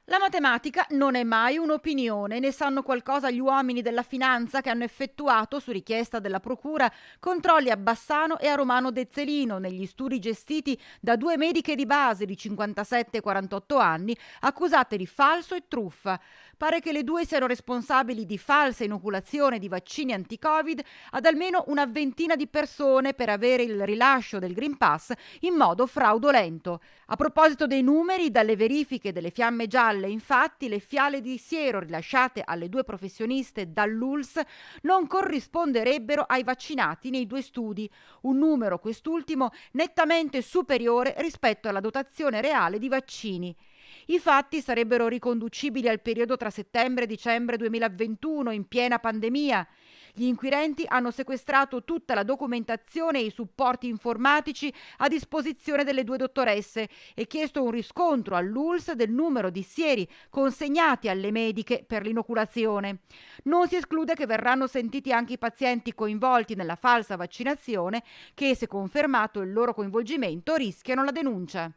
La matematica non è mai un'opinione, ne sanno qualcosa gli uomini della finanza che hanno effettuato, su richiesta della Procura, controlli a Bassano e a Romano Dezzolino negli studi gestiti da due mediche di base di 57 e 48 anni accusate di falso e truffa. Pare che le due siano responsabili di falsa inoculazione di vaccini anti-Covid ad almeno una ventina di persone per avere il rilascio del Green Pass in modo fraudolento. A proposito dei numeri, dalle verifiche delle fiamme gialle, infatti, le fiale di siero rilasciate alle due professioniste dall'ULSS non corrisponderebbero ai vaccinati nei due studi, un numero quest'ultimo nettamente superiore rispetto alla dotazione reale di vaccini. I fatti sarebbero riconducibili al periodo tra settembre e dicembre 2021, in piena pandemia. Gli inquirenti hanno sequestrato tutta la documentazione e i supporti informatici a disposizione delle due dottoresse e chiesto un riscontro all'ULSS del numero di sieri consegnati alle mediche per l'inoculazione. Non si esclude che verranno sentiti anche i pazienti coinvolti nella falsa vaccinazione che, se confermato il loro coinvolgimento, rischiano la denuncia.